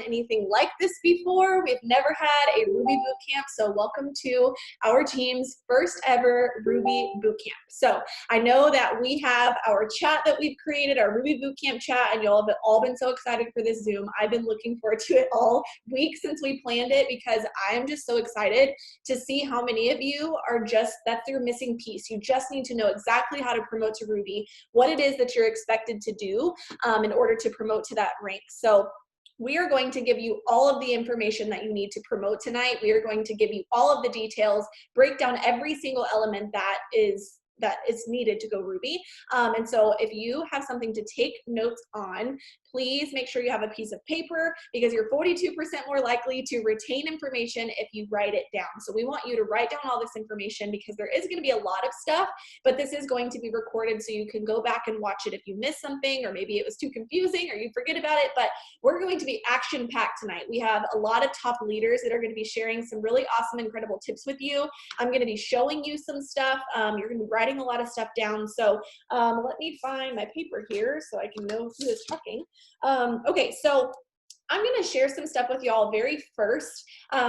anything like this before. We've never had a Ruby Bootcamp, so welcome to our team's first ever Ruby Bootcamp. So I know that we have our chat that we've created, our Ruby Bootcamp chat, and y'all have all been so excited for this Zoom. I've been looking forward to it all week since we planned it because I am just so excited to see how many of you are that's your missing piece. You just need to know exactly how to promote to Ruby, what it is that you're expected to do in order to promote to that rank. So we are going to give you all of the information that you need to promote tonight. We are going to give you all of the details, break down every single element that is needed to go Ruby. And so if you have something to take notes on, please make sure you have a piece of paper because you're 42% more likely to retain information if you write it down. So we want you to write down all this information because there is going to be a lot of stuff, but this is going to be recorded so you can go back and watch it if you missed something or maybe it was too confusing or you forget about it. But we're going to be action-packed tonight. We have a lot of top leaders that are going to be sharing some really awesome, incredible tips with you. I'm going to be showing you some stuff. You're going to be writing a lot of stuff down. So let me find my paper here so I can know who is talking. Okay, so I'm going to share some stuff with y'all very first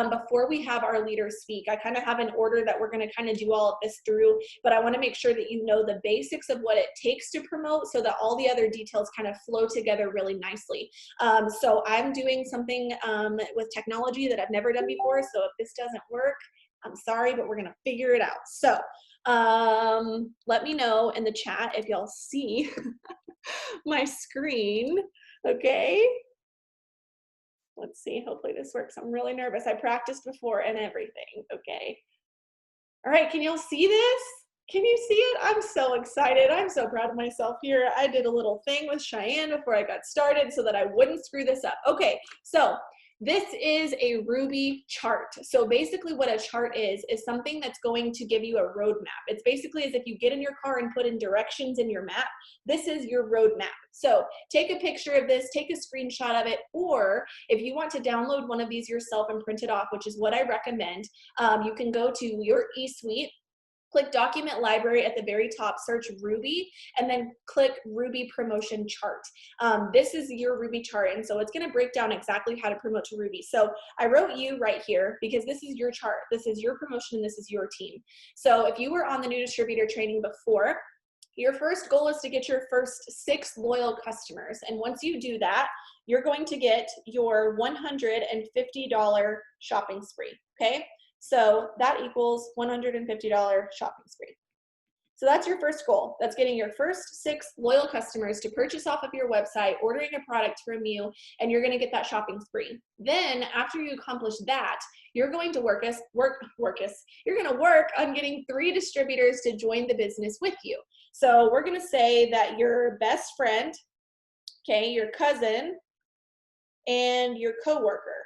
before we have our leaders speak. I kind of have an order that we're going to kind of do all of this through, but I want to make sure that you know the basics of what it takes to promote so that all the other details kind of flow together really nicely. So I'm doing something with technology that I've never done before, so if this doesn't work, I'm sorry, but we're going to figure it out. So let me know in the chat if y'all see my screen. Okay. Let's see. Hopefully this works. I'm really nervous. I practiced before and everything. Okay. All right. Can y'all see this? Can you see it? I'm so excited. I'm so proud of myself here. I did a little thing with Cheyenne before I got started so that I wouldn't screw this up. Okay. So this is a Ruby chart. So basically what a chart is something that's going to give you a roadmap. It's basically as if you get in your car and put in directions in your map. This is your roadmap. So take a picture of this, take a screenshot of it, or if you want to download one of these yourself and print it off, which is what I recommend, you can go to your eSuite, click Document Library at the very top, search Ruby, and then click Ruby Promotion Chart. This is your Ruby chart, and so it's going to break down exactly how to promote to Ruby. So I wrote you right here because this is your chart. This is your promotion, and this is your team. So if you were on the new distributor training before, your first goal is to get your first 6 loyal customers. And once you do that, you're going to get your $150 shopping spree, okay? So that equals $150 shopping spree. So that's your first goal. That's getting your first 6 loyal customers to purchase off of your website, ordering a product from you, and you're going to get that shopping spree. Then after you accomplish that, you're going to work on getting 3 distributors to join the business with you. So we're going to say that your best friend, okay, your cousin, and your coworker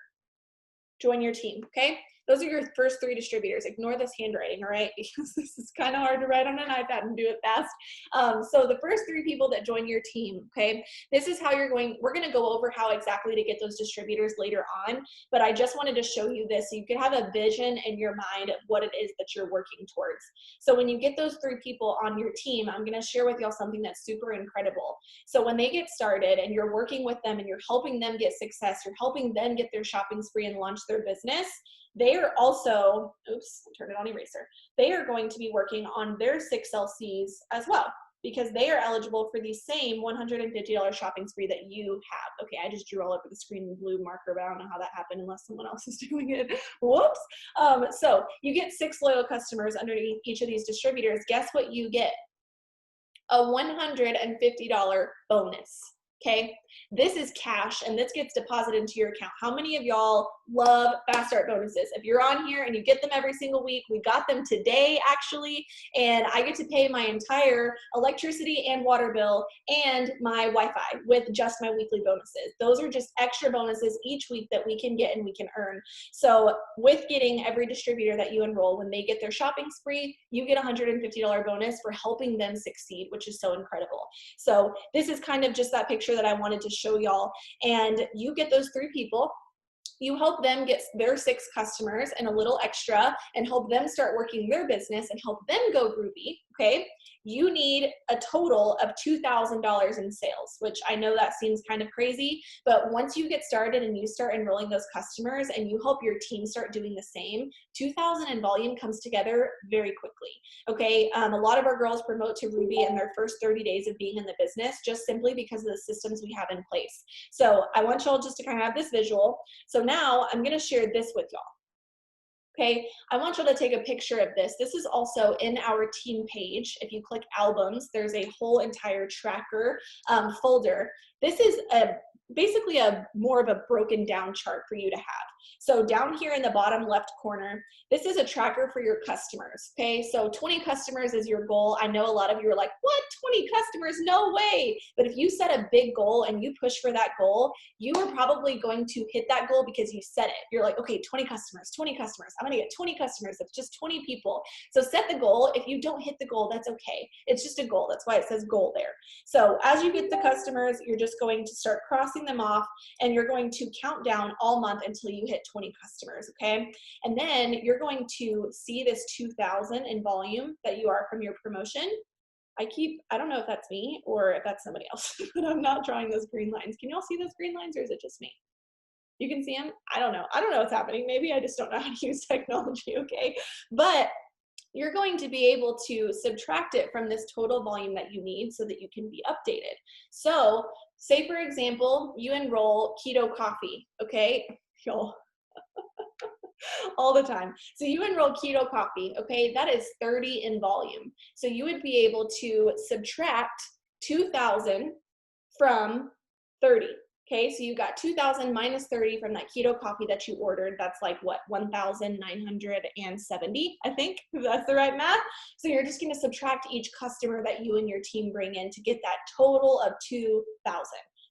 join your team, okay? Those are your first 3 distributors. Ignore this handwriting, all right? Because this is kind of hard to write on an iPad and do it fast. So the first 3 people that join your team, okay? This is how we're going to go over how exactly to get those distributors later on, but I just wanted to show you this so you can have a vision in your mind of what it is that you're working towards. So when you get those 3 people on your team, I'm going to share with y'all something that's super incredible. So when they get started and you're working with them and you're helping them get success, you're helping them get their shopping spree and launch their business, they are also, oops, turn it on eraser. They are going to be working on their 6 LCs as well because they are eligible for the same $150 shopping spree that you have. Okay, I just drew all over the screen in blue marker, but I don't know how that happened unless someone else is doing it. Whoops. So you get 6 loyal customers underneath each of these distributors. Guess what you get? A $150 bonus. Okay, this is cash and this gets deposited into your account. How many of y'all love fast start bonuses? If you're on here and you get them every single week, we got them today actually, and I get to pay my entire electricity and water bill and my Wi-Fi with just my weekly bonuses. Those are just extra bonuses each week that we can get and we can earn. So with getting every distributor that you enroll, when they get their shopping spree, you get a $150 bonus for helping them succeed, which is so incredible. So this is kind of just that picture that I wanted to show y'all, and you get those 3 people, you help them get their 6 customers and a little extra and help them start working their business and help them go Ruby, okay? You need a total of $2,000 in sales, which I know that seems kind of crazy, but once you get started and you start enrolling those customers and you help your team start doing the same, 2,000 in volume comes together very quickly, okay? A lot of our girls promote to Ruby in their first 30 days of being in the business just simply because of the systems we have in place. So I want y'all just to kind of have this visual. So now I'm gonna share this with y'all. Okay, I want you to take a picture of this. This is also in our team page. If you click albums, there's a whole entire tracker folder. This is basically more of a broken down chart for you to have. So down here in the bottom left corner, this is a tracker for your customers, okay? So 20 customers is your goal. I know a lot of you are like, what, 20 customers? No way. But if you set a big goal and you push for that goal, you are probably going to hit that goal because you set it. You're like, okay, 20 customers, 20 customers. I'm gonna get 20 customers. It's just 20 people. So set the goal. If you don't hit the goal, that's okay. It's just a goal. That's why it says goal there. So as you get the customers, you're just going to start crossing them off and you're going to count down all month until you hit 20 customers, okay? And then you're going to see this 2,000 in volume that you are from your promotion. I don't know if that's me or if that's somebody else, but I'm not drawing those green lines. Can y'all see those green lines or is it just me? You can see them? I don't know. I don't know what's happening. Maybe I just don't know how to use technology, okay? But you're going to be able to subtract it from this total volume that you need so that you can be updated. So say, for example, you enroll keto coffee, okay? Y'all, all the time. So you enroll keto coffee, okay? That is 30 in volume. So you would be able to subtract 2,000 from 30. Okay, so you got 2,000 minus 30 from that keto coffee that you ordered. That's like what, 1,970, I think, if that's the right math. So you're just gonna subtract each customer that you and your team bring in to get that total of 2,000.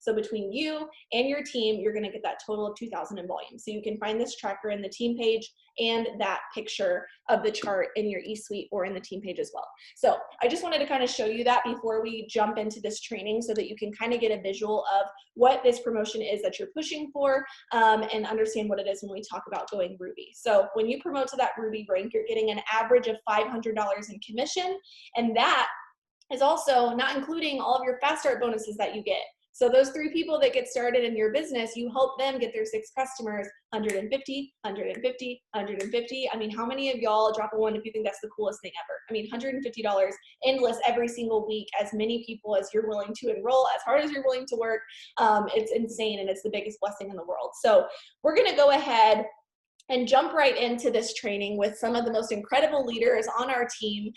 So between you and your team, you're gonna get that total of 2,000 in volume. So you can find this tracker in the team page and that picture of the chart in your eSuite or in the team page as well. So I just wanted to kind of show you that before we jump into this training so that you can kind of get a visual of what this promotion is that you're pushing for and understand what it is when we talk about going Ruby. So when you promote to that Ruby rank, you're getting an average of $500 in commission, and that is also not including all of your fast start bonuses that you get. So those 3 people that get started in your business, you help them get their 6 customers, 150, 150, 150. I mean, how many of y'all, drop a 1 if you think that's the coolest thing ever? I mean, $150 endless every single week, as many people as you're willing to enroll, as hard as you're willing to work. It's insane and it's the biggest blessing in the world. So we're gonna go ahead and jump right into this training with some of the most incredible leaders on our team.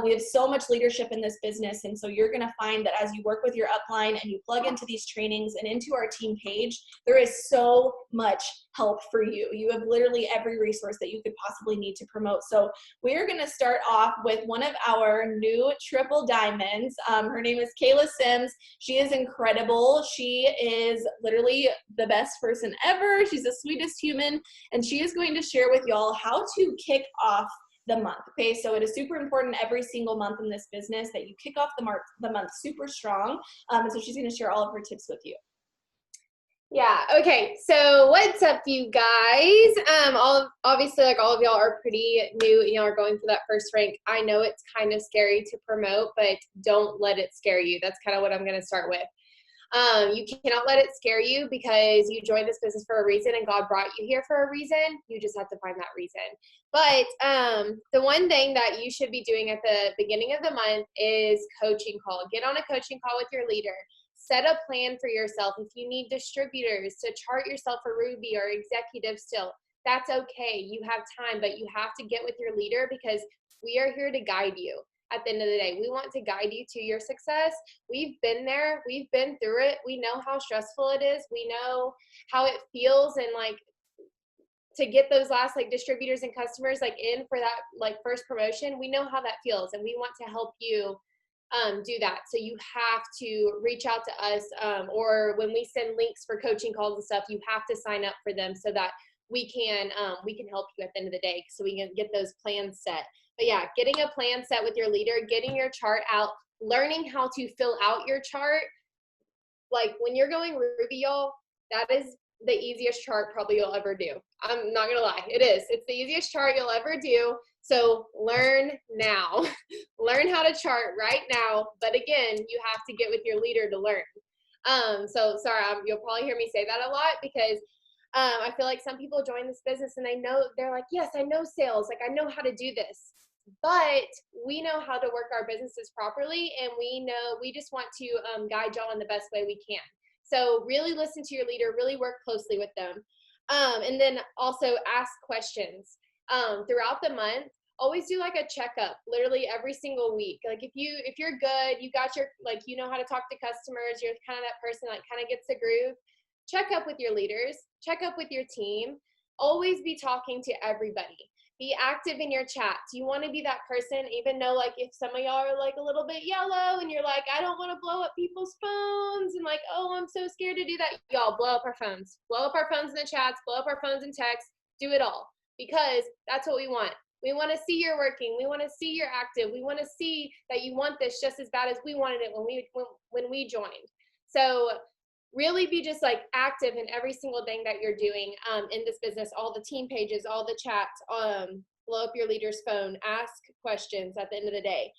We have so much leadership in this business, and so you're gonna find that as you work with your upline and you plug into these trainings and into our team page, there is so much help for you. You have literally every resource that you could possibly need to promote. So we're gonna start off with one of our new triple diamonds. Her name is Kayla Sims. She is incredible. She is literally the best person ever. She's the sweetest human, and she is going to share with y'all how to kick off the month. Okay, so it is super important every single month in this business that you kick off the month super strong. And so she's going to share all of her tips with you. Yeah, okay, so what's up, you guys? Obviously, like, all of y'all are pretty new, y'all are going for that first rank. I know it's kind of scary to promote, but don't let it scare you. That's kind of what I'm going to start with. You cannot let it scare you because you joined this business for a reason and God brought you here for a reason. You just have to find that reason. But the one thing that you should be doing at the beginning of the month is coaching call. Get on a coaching call with your leader. Set a plan for yourself. If you need distributors to chart yourself for Ruby or executive still, that's okay. You have time, but you have to get with your leader because we are here to guide you. At the end of the day, we want to guide you to your success. We've been there. We've been through it. We know how stressful it is. We know how it feels, and like to get those last like distributors and customers like in for that like first promotion. We know how that feels, and we want to help you do that. So you have to reach out to us, or when we send links for coaching calls and stuff, you have to sign up for them so that we can help you at the end of the day, so we can get those plans set. But yeah, getting a plan set with your leader, getting your chart out, learning how to fill out your chart. Like when you're going Ruby, y'all, that is the easiest chart probably you'll ever do. I'm not gonna lie, it is. It's the easiest chart you'll ever do. So learn now. Learn how to chart right now. But again, you have to get with your leader to learn. So sorry, you'll probably hear me say that a lot because I feel like some people join this business and they're like, yes, I know sales, like I know how to do this. But we know how to work our businesses properly, and we just want to guide y'all in the best way we can. So really listen to your leader, really work closely with them. And then also ask questions throughout the month. Always do like a checkup, literally every single week. Like if you're good, you got your, like, you know how to talk to customers, you're kind of that person that kind of gets the groove. Check up with your leaders, check up with your team. Always be talking to everybody. Be active in your chats. You want to be that person, even though like if some of y'all are like a little bit yellow and you're like, I don't want to blow up people's phones and like, oh, I'm so scared to do that. Y'all blow up our phones. Blow up our phones in the chats, blow up our phones in text, do it all, because that's what we want. We want to see you're working. We want to see you're active. We want to see that you want this just as bad as we wanted it when we joined. So really be just like active in every single thing that you're doing in this business, all the team pages, all the chats, blow up your leader's phone, ask questions at the end of the day.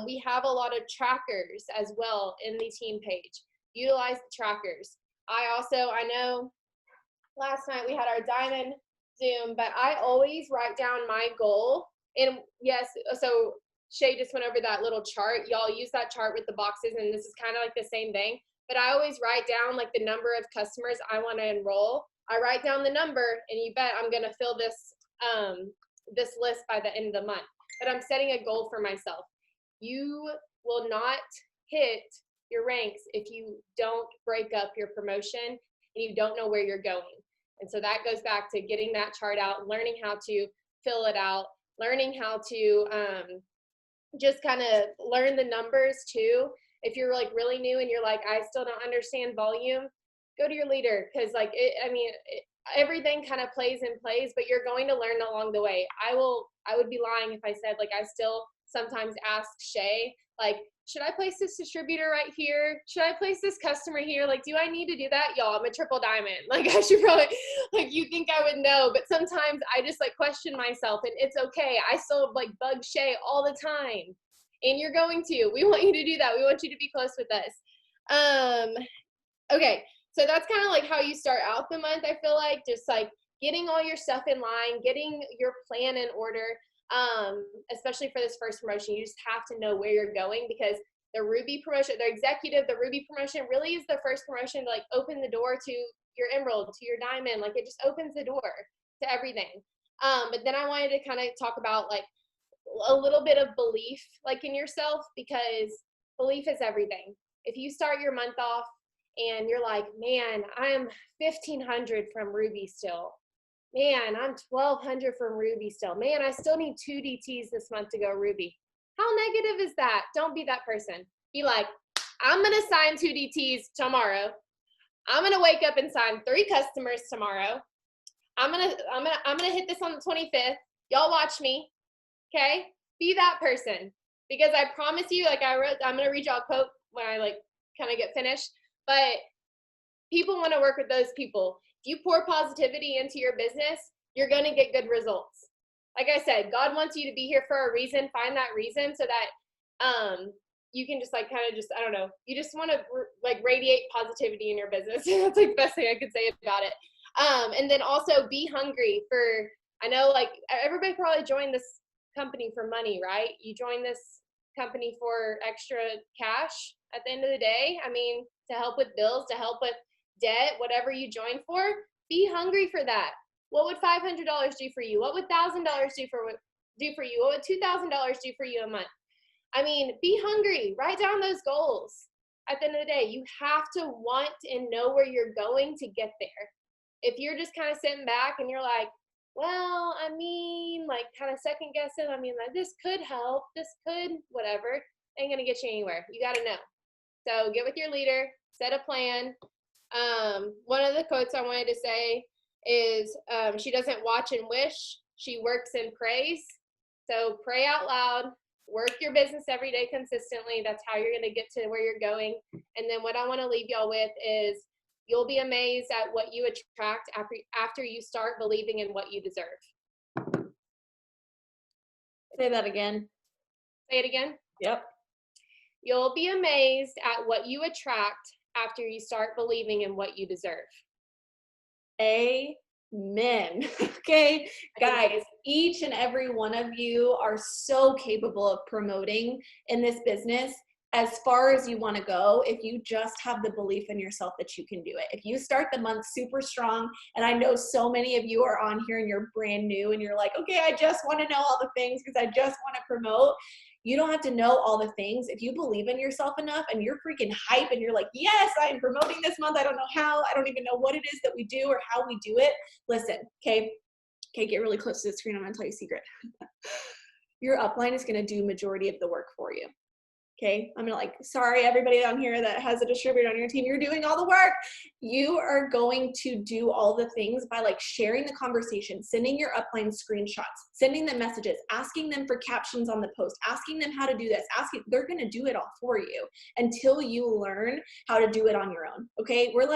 We have a lot of trackers as well in the team page. Utilize the trackers. I know last night we had our diamond Zoom, but I always write down my goal. And yes, so Shay just went over that little chart. Y'all use that chart with the boxes, and this is kind of like the same thing. But I always write down like the number of customers I want to enroll. I write down the number, and you bet I'm gonna fill this this list by the end of the month. But I'm setting a goal for myself. You will not hit your ranks if you don't break up your promotion and you don't know where you're going. And so that goes back to getting that chart out, learning how to fill it out, learning how to just kind of learn the numbers too. If you're like really new and you're like, I still don't understand volume, go to your leader, because like everything kind of plays and plays, but you're going to learn along the way. I would be lying if I said like I still sometimes ask Shay, like, should I place this distributor right here? Should I place this customer here? Like, do I need to do that? Y'all, I'm a triple diamond. Like, I should probably, like, you think I would know, but sometimes I just like question myself, and it's okay. I still like bug Shay all the time. And you're going to. We want you to do that. We want you to be close with us. Okay, so that's kind of like how you start out the month, I feel like, just like getting all your stuff in line, getting your plan in order, especially for this first promotion. You just have to know where you're going, because the Ruby promotion, the Ruby promotion really is the first promotion to like open the door to your Emerald, to your Diamond. Like it just opens the door to everything. But then I wanted to kind of talk about like a little bit of belief like in yourself, because belief is everything. If you start your month off and you're like, man, I'm 1,500 from Ruby still. Man, I'm 1,200 from Ruby still. Man, I still need 2 DTs this month to go Ruby. How negative is that? Don't be that person. Be like, I'm gonna sign 2 DTs tomorrow. I'm gonna wake up and sign 3 customers tomorrow. I'm gonna hit this on the 25th. Y'all watch me. Okay? Be that person. Because I promise you, like I'm gonna read y'all a quote when I like kind of get finished. But people want to work with those people. If you pour positivity into your business, you're going to get good results. Like I said, God wants you to be here for a reason. Find that reason so that you can just like kind of just, I don't know, you just want to like radiate positivity in your business. That's like the best thing I could say about it. And then also be hungry for, I know like everybody probably joined this company for money, right? You join this company for extra cash at the end of the day. I mean, to help with bills, to help with debt, whatever you join for, be hungry for that. What would $500 do for you? What would $1,000 do for you? What would $2,000 do for you a month? I mean, be hungry. Write down those goals. At the end of the day, you have to want and know where you're going to get there. If you're just kind of sitting back and you're like, well, I mean, like kind of second guessing, I mean, like this could help, this could, whatever, ain't gonna get you anywhere. You gotta know. So get with your leader, set a plan. One of the quotes I wanted to say is, she doesn't watch and wish, she works and prays. So pray out loud, work your business every day consistently. That's how you're gonna get to where you're going. And then what I wanna leave y'all with is You'll be amazed at what you attract after you start believing in what you deserve. Say that again. Say it again. Yep. You'll be amazed at what you attract after you start believing in what you deserve. Amen. Okay, guys, each and every one of you are so capable of promoting in this business as far as you want to go if you just have the belief in yourself that you can do it. If you start the month super strong, and I know so many of you are on here and you're brand new and you're like, okay, I just want to know all the things because I just want to promote. You don't have to know all the things. If you believe in yourself enough and you're freaking hype and you're like, yes, I'm promoting this month. I don't know how. I don't even know what it is that we do or how we do it. Listen, okay, get really close to the screen. I'm going to tell you a secret. Your upline is going to do majority of the work for you. Okay, I'm gonna sorry everybody down here that has a distributor on your team, you're doing all the work. You are going to do all the things by sharing the conversation, sending your upline screenshots, sending them messages, asking them for captions on the post, asking them how to do this, they're gonna do it all for you until you learn how to do it on your own, okay? We're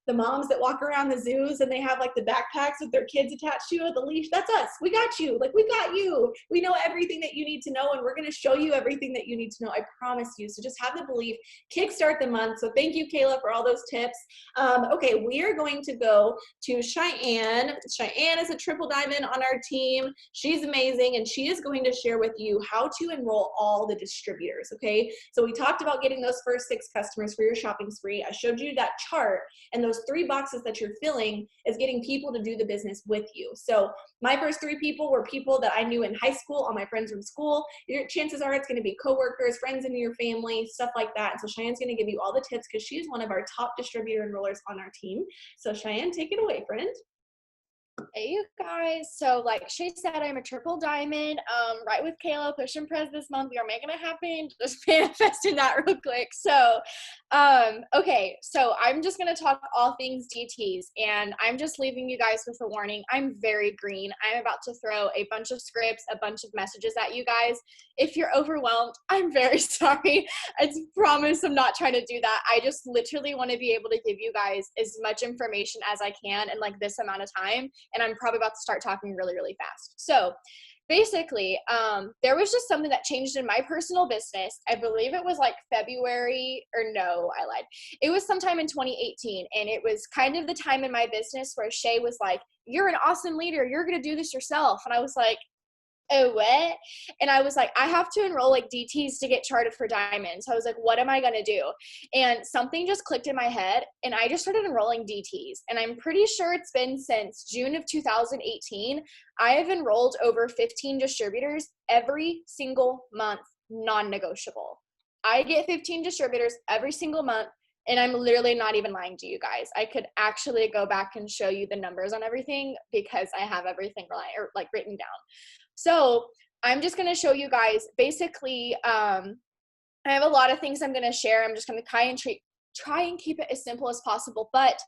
the moms that walk around the zoos and they have the backpacks with their kids attached to the leash. That's us. We got you. We got you. We know everything that you need to know, and we're going to show you everything that you need to know. I promise you. So just have the belief. Kickstart the month. So thank you, Kayla, for all those tips. Okay, we are going to go to Cheyenne. Cheyenne is a triple diamond on our team. She's amazing, and she is going to share with you how to enroll all the distributors. Okay, so we talked about getting those first 6 customers for your shopping spree. I showed you that chart, and those 3 boxes that you're filling is getting people to do the business with you. So my first 3 people were people that I knew in high school, all my friends from school. Your chances are it's going to be coworkers, friends in your family, stuff like that. And so Cheyenne's going to give you all the tips because she's one of our top distributor enrollers on our team. So Cheyenne, take it away, friend. Hey you guys, so like she said, I'm a triple diamond, right with Kayla, push and press this month. We are making it happen, just manifesting that real quick. So okay, so I'm just gonna talk all things DTs, and I'm just leaving you guys with a warning. I'm very green. I'm about to throw a bunch of scripts, a bunch of messages at you guys. If you're overwhelmed, I'm very sorry. I promise I'm not trying to do that. I just literally want to be able to give you guys as much information as I can in this amount of time. And I'm probably about to start talking really, really fast. So basically, there was just something that changed in my personal business. I believe it was February, or no, I lied. It was sometime in 2018. And it was kind of the time in my business where Shay was like, you're an awesome leader. You're going to do this yourself. And I was like, oh, what? And I was like, I have to enroll DTs to get charted for diamonds. So I was like, what am I going to do? And something just clicked in my head, and I just started enrolling DTs. And I'm pretty sure it's been since June of 2018. I have enrolled over 15 distributors every single month, non-negotiable. I get 15 distributors every single month. And I'm literally not even lying to you guys. I could actually go back and show you the numbers on everything because I have everything written down. So I'm just going to show you guys basically, I have a lot of things I'm going to share. I'm just going to try and keep it as simple as possible. But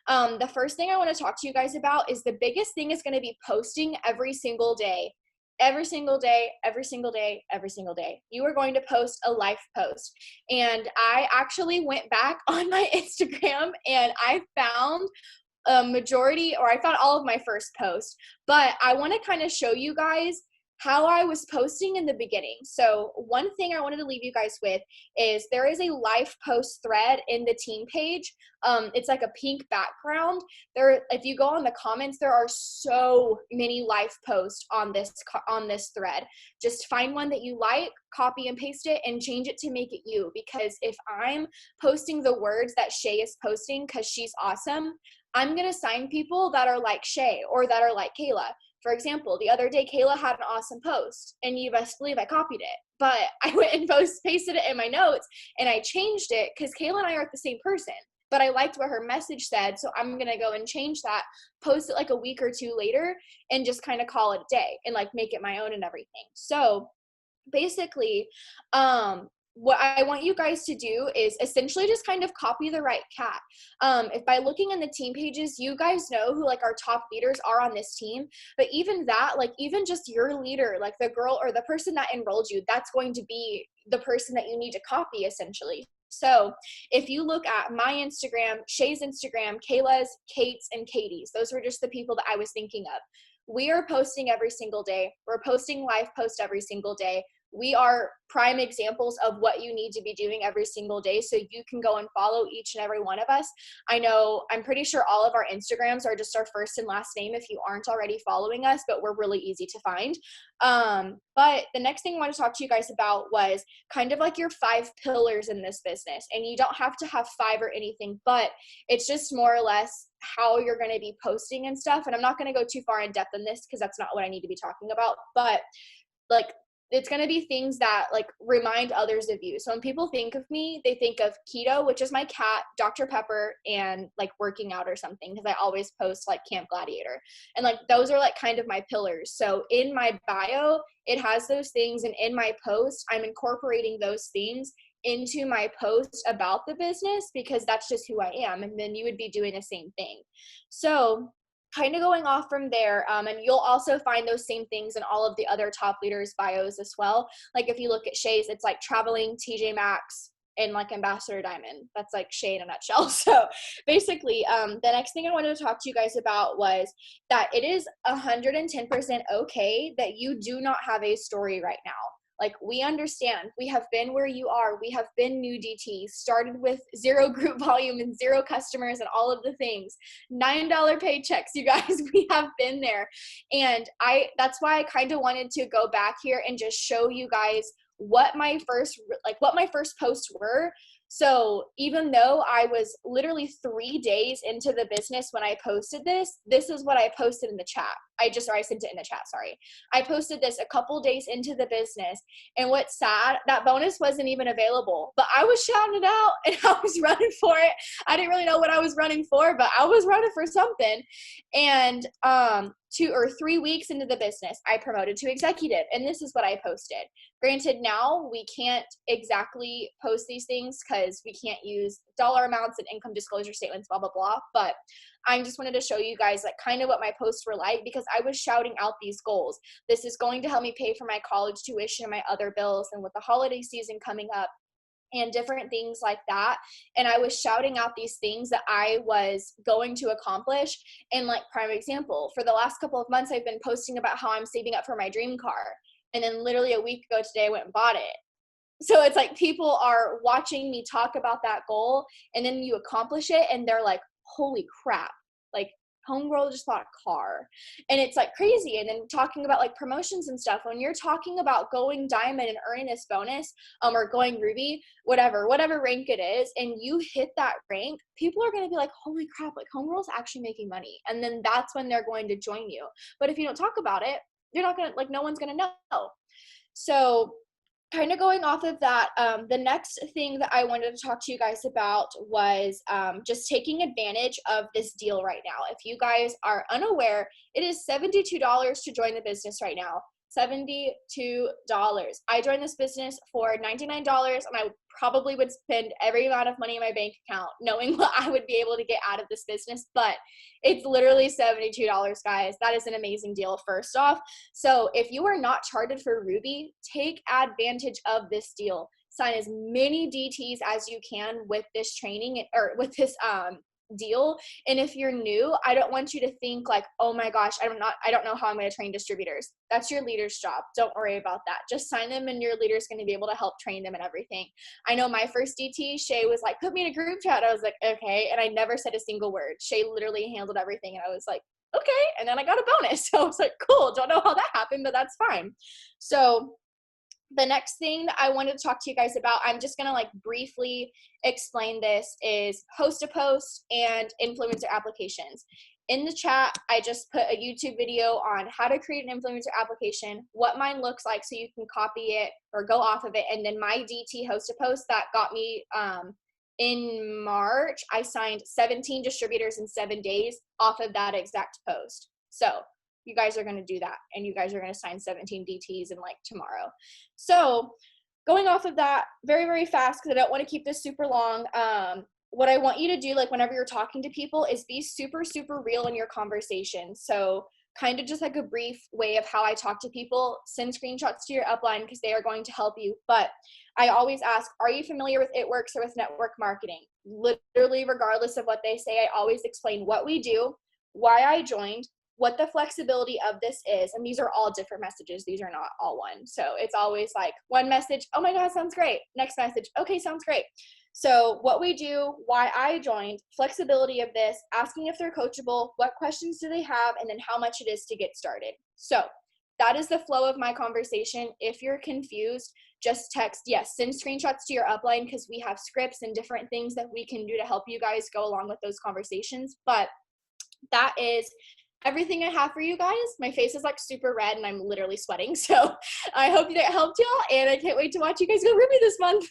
the first thing I want to talk to you guys about is the biggest thing is going to be posting every single day. Every single day, every single day, every single day. You are going to post a life post. And I actually went back on my Instagram and I found a majority, or I found all of my first posts, but I want to kind of show you guys how I was posting in the beginning. So one thing I wanted to leave you guys with is there is a life post thread in the team page. It's like a pink background. If you go on the comments, there are so many life posts on this thread. Just find one that you like, copy and paste it, and change it to make it you. Because if I'm posting the words that Shay is posting because she's awesome, I'm gonna sign people that are like Shay or that are like Kayla. For example, the other day, Kayla had an awesome post, and you best believe I copied it. But I went and pasted it in my notes, and I changed it because Kayla and I are the same person. But I liked what her message said, so I'm going to go and change that, post it a week or 2 later, and just kind of call it a day and make it my own and everything. So basically, what I want you guys to do is essentially just kind of copy the right cat. If by looking in the team pages, you guys know who our top leaders are on this team, but even that, even just your leader, the girl or the person that enrolled you, that's going to be the person that you need to copy essentially. So if you look at my Instagram, Shay's Instagram, Kayla's, Kate's, and Katie's, those were just the people that I was thinking of. We are posting every single day. We're posting live posts every single day. We are prime examples of what you need to be doing every single day, so you can go and follow each and every one of us. I'm pretty sure all of our Instagrams are just our first and last name if you aren't already following us, but we're really easy to find. But the next thing I want to talk to you guys about was kind of like your 5 pillars in this business. And you don't have to have 5 or anything, but it's just more or less how you're going to be posting and stuff. And I'm not going to go too far in depth in this because that's not what I need to be talking about, but like, it's going to be things that like remind others of you. So when people think of me, they think of keto, which is my cat, Dr. Pepper, and like working out or something, because I always post like Camp Gladiator. And like those are like kind of my pillars. So in my bio, it has those things. And in my post, I'm incorporating those things into my post about the business because that's just who I am. And then you would be doing the same thing. So kind of going off from there, and you'll also find those same things in all of the other top leaders' bios as well. Like if you look at Shay's, it's like traveling, TJ Maxx, and like Ambassador Diamond. That's like Shay in a nutshell. So basically, the next thing I wanted to talk to you guys about was that it is 110% okay that you do not have a story right now. Like, we understand. We have been where you are. We have been new DTs, started with 0 group volume and 0 customers and all of the things. $9 paychecks, you guys. We have been there. And that's why I kind of wanted to go back here and just show you guys what my first posts were. So even though I was literally 3 days into the business when I posted this is what I posted in the chat. I sent it in the chat, sorry. I posted this a couple days into the business, and what's sad, that bonus wasn't even available, but I was shouting it out and I was running for it. I didn't really know what I was running for, but I was running for something. And 2 or 3 weeks into the business, I promoted to executive, and this is what I posted. Granted, now we can't exactly post these things because we can't use dollar amounts and income disclosure statements, blah, blah, blah. But I just wanted to show you guys like kind of what my posts were like, because I was shouting out these goals. This is going to help me pay for my college tuition and my other bills, and with the holiday season coming up and different things like that. And I was shouting out these things that I was going to accomplish. And like, prime example, for the last couple of months, I've been posting about how I'm saving up for my dream car. And then literally a week ago today, I went and bought it. So it's like people are watching me talk about that goal, and then you accomplish it and they're like, holy crap, like homegirl just bought a car. And it's like crazy. And then talking about like promotions and stuff, when you're talking about going diamond and earning this bonus, or going ruby, whatever rank it is, and you hit that rank, people are going to be like, holy crap, like homegirl's actually making money. And then that's when they're going to join you. But if you don't talk about it, you're not going to, like, no one's going to know. So kind of going off of that, the next thing that I wanted to talk to you guys about was just taking advantage of this deal right now. If you guys are unaware, it is $72 to join the business right now. $72. I joined this business for $99, and I probably would spend every amount of money in my bank account knowing what I would be able to get out of this business, but it's literally $72, guys. That is an amazing deal, first off. So if you are not charted for Ruby, take advantage of this deal. Sign as many DTs as you can with this training, or with this deal. And if you're new, I don't want you to think like, oh my gosh, I don't know how I'm going to train distributors. That's your leader's job. Don't worry about that. Just sign them, and your leader's going to be able to help train them and everything. I know my first DT, Shay was like, put me in a group chat. I was like, okay. And I never said a single word. Shay literally handled everything. And I was like, okay. And then I got a bonus. So I was like, cool. Don't know how that happened, but that's fine. So the next thing that I wanted to talk to you guys about, I'm just going to like briefly explain this, is host a post and influencer applications. In the chat, I just put a YouTube video on how to create an influencer application, what mine looks like so you can copy it or go off of it. And then my DT host a post that got me, in March, I signed 17 distributors in 7 days off of that exact post. So you guys are going to do that, and you guys are going to sign 17 DTs in like tomorrow. So going off of that very, very fast, because I don't want to keep this super long. What I want you to do, like whenever you're talking to people, is be super, super real in your conversation. So kind of just like a brief way of how I talk to people. Send screenshots to your upline because they are going to help you. But I always ask, are you familiar with It Works or with network marketing? Literally, regardless of what they say, I always explain what we do, why I joined, what the flexibility of this is. And these are all different messages. These are not all one. So it's always like one message, oh my God, sounds great. Next message, okay, sounds great. So what we do, why I joined, flexibility of this, asking if they're coachable, what questions do they have, and then how much it is to get started. So that is the flow of my conversation. If you're confused, just text, yes, send screenshots to your upline because we have scripts and different things that we can do to help you guys go along with those conversations. But that is everything I have for you guys. My face is like super red and I'm literally sweating. So I hope that helped y'all, and I can't wait to watch you guys go Ruby this month.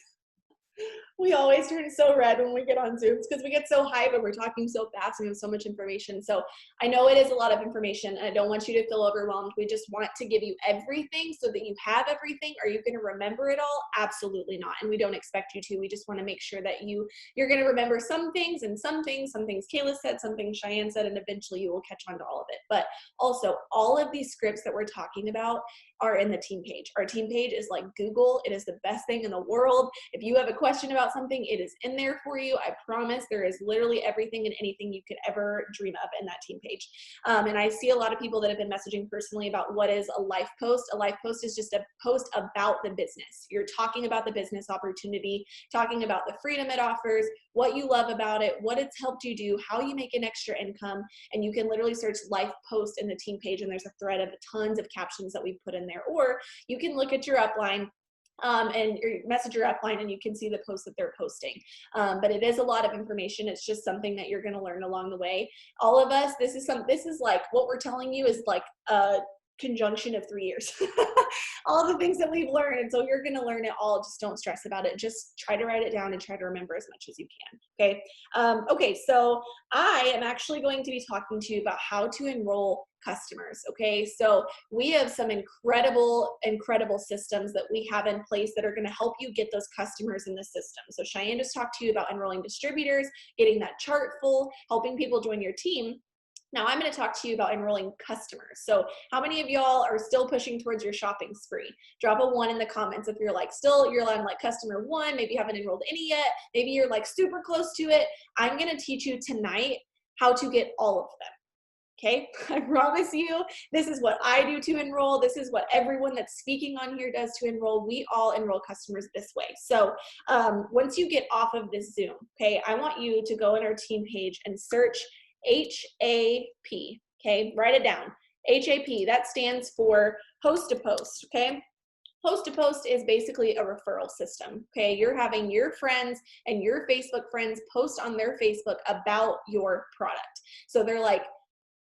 We always turn so red when we get on Zooms because we get so hyped and we're talking so fast and we have so much information. So I know it is a lot of information and I don't want you to feel overwhelmed. We just want to give you everything so that you have everything. Are you going to remember it all? Absolutely not. And we don't expect you to. We just want to make sure that you're going to remember some things and some things Kayla said, some things Cheyenne said, and eventually you will catch on to all of it. But also all of these scripts that we're talking about are in the team page. Our team page is like Google. It is the best thing in the world. If you have a question about something, it is in there for you. I promise there is literally everything and anything you could ever dream of in that team page. And I see a lot of people that have been messaging personally about what is a life post. A life post is just a post about the business. You're talking about the business opportunity, talking about the freedom it offers, what you love about it, what it's helped you do, how you make an extra income. And you can literally search life post in the team page and there's a thread of tons of captions that we've put in there. Or you can look at your upline and message your upline and you can see the posts that they're posting. But it is a lot of information. It's just something that you're going to learn along the way. All of us, this is like what we're telling you is like a conjunction of 3 years. All the things that we've learned. And so you're going to learn it all. Just don't stress about it. Just try to write it down and try to remember as much as you can. Okay. Okay. So I am actually going to be talking to you about how to enroll customers. Okay. So we have some incredible systems that we have in place that are going to help you get those customers in the system. So Cheyenne just talked to you about enrolling distributors, getting that chart full, helping people join your team. Now I'm going to talk to you about enrolling customers. So how many of y'all are still pushing towards your shopping spree? Drop a 1 in the comments if you're like you're on like customer 1, maybe you haven't enrolled any yet, maybe you're like super close to it. I'm going to teach you tonight how to get all of them. Okay, I promise you, this is what I do to enroll. This is what everyone that's speaking on here does to enroll. We all enroll customers this way. So once you get off of this Zoom, okay, I want you to go in our team page and search HAP, okay, write it down. HAP, that stands for host to post, okay? Host to post is basically a referral system, okay? You're having your friends and your Facebook friends post on their Facebook about your product. So they're like,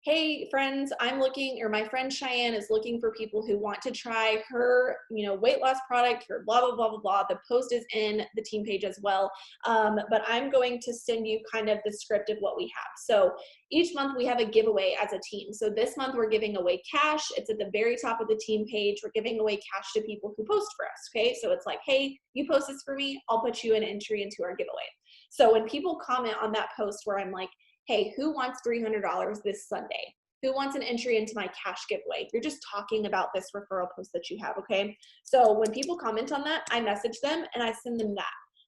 hey friends, I'm looking, or my friend Cheyenne is looking for people who want to try her, weight loss product, her blah, blah, blah, blah, blah. The post is in the team page as well. But I'm going to send you kind of the script of what we have. So each month we have a giveaway as a team. So this month we're giving away cash. It's at the very top of the team page. We're giving away cash to people who post for us, okay? So it's like, hey, you post this for me, I'll put you an entry into our giveaway. So when people comment on that post where I'm like, hey, who wants $300 this Sunday? Who wants an entry into my cash giveaway? You're just talking about this referral post that you have, okay? So when people comment on that, I message them and I send them that.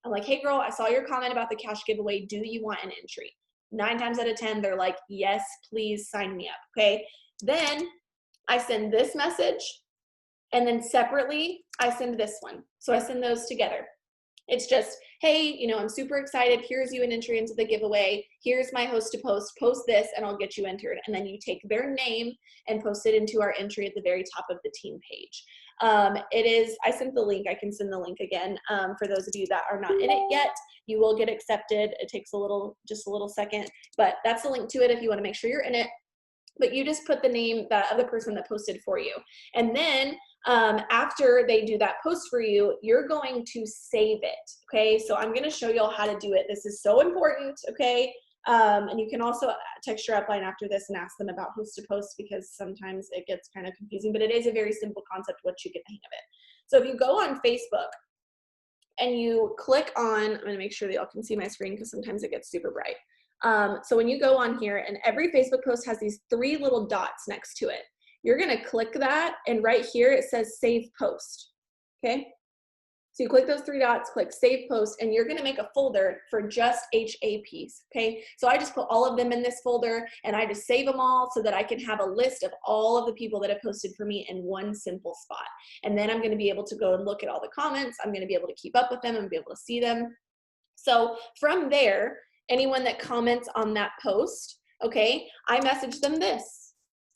I'm like, hey girl, I saw your comment about the cash giveaway. Do you want an entry? 9 times out of 10, they're like, yes, please sign me up, okay? Then I send this message and then separately, I send this one. So I send those together. It's just, hey, I'm super excited. Here's you an entry into the giveaway. Here's my host to post. Post this and I'll get you entered. And then you take their name and post it into our entry at the very top of the team page. I sent the link. I can send the link again. For those of you that are not in it yet, you will get accepted. It takes just a little second, but that's the link to it if you want to make sure you're in it. But you just put the name of the person that posted for you. And then after they do that post for you, you're going to save it, okay? So I'm going to show you all how to do it. This is so important, okay? And you can also text your upline after this and ask them about host to post because sometimes it gets kind of confusing, but it is a very simple concept once you get the hang of it. So if you go on Facebook and you click on, I'm going to make sure that y'all can see my screen because sometimes it gets super bright. So when you go on here, and every Facebook post has these 3 little dots next to it, you're gonna click that, and right here it says save post, okay? So you click those 3 dots, click save post, and you're gonna make a folder for just HAPs, okay? So I just put all of them in this folder, and I just save them all so that I can have a list of all of the people that have posted for me in one simple spot. And then I'm gonna be able to go and look at all the comments, I'm gonna be able to keep up with them and be able to see them. So from there, anyone that comments on that post, okay, I message them this.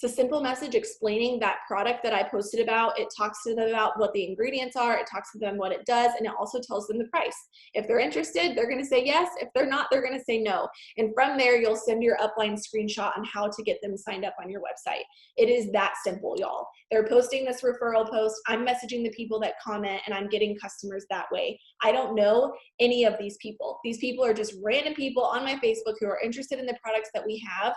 It's a simple message explaining that product that I posted about. It talks to them about what the ingredients are. It talks to them what it does, and it also tells them the price. If they're interested, they're gonna say yes. If they're not, they're gonna say no. And from there, you'll send your upline screenshot on how to get them signed up on your website. It is that simple, y'all. They're posting this referral post. I'm messaging the people that comment, and I'm getting customers that way. I don't know any of these people. These people are just random people on my Facebook who are interested in the products that we have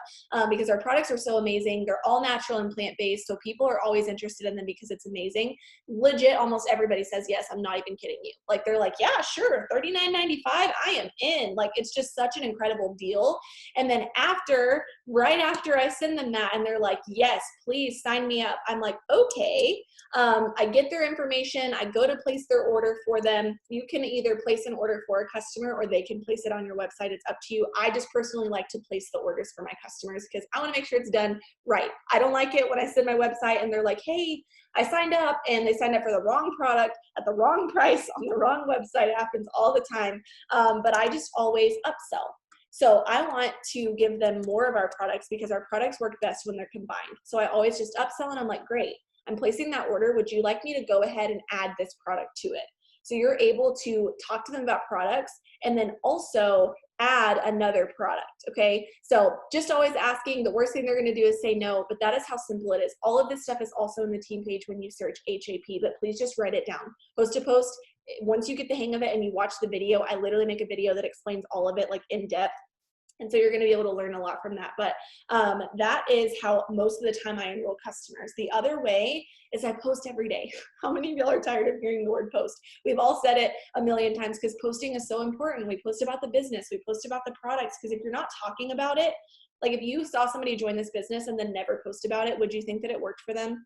because our products are so amazing. They're all natural and plant-based, so people are always interested in them because it's amazing. Legit, almost everybody says yes. I'm not even kidding you. Like, they're like, yeah, sure, $39.95, I am in. Like, it's just such an incredible deal. And then right after I send them that and they're like, yes, please sign me up, I'm like, okay. I get their information, I go to place their order for them. You can either place an order for a customer or they can place it on your website. It's up to you. I just personally like to place the orders for my customers because I want to make sure it's done right. I don't like it when I send my website and they're like, hey, I signed up, and they signed up for the wrong product at the wrong price on the wrong website. It happens all the time. But I just always upsell. So I want to give them more of our products because our products work best when they're combined. So I always just upsell, and I'm like, great, I'm placing that order. Would you like me to go ahead and add this product to it? So you're able to talk to them about products and then also add another product, okay? So just always asking. The worst thing they're gonna do is say no, but that is how simple it is. All of this stuff is also in the team page when you search HAP, but please just write it down. Post to post, once you get the hang of it and you watch the video, I literally make a video that explains all of it like in depth. And so you're going to be able to learn a lot from that. But that is how most of the time I enroll customers. The other way is I post every day. How many of y'all are tired of hearing the word post? We've all said it a million times because posting is so important. We post about the business. We post about the products, because if you're not talking about it, like if you saw somebody join this business and then never post about it, would you think that it worked for them?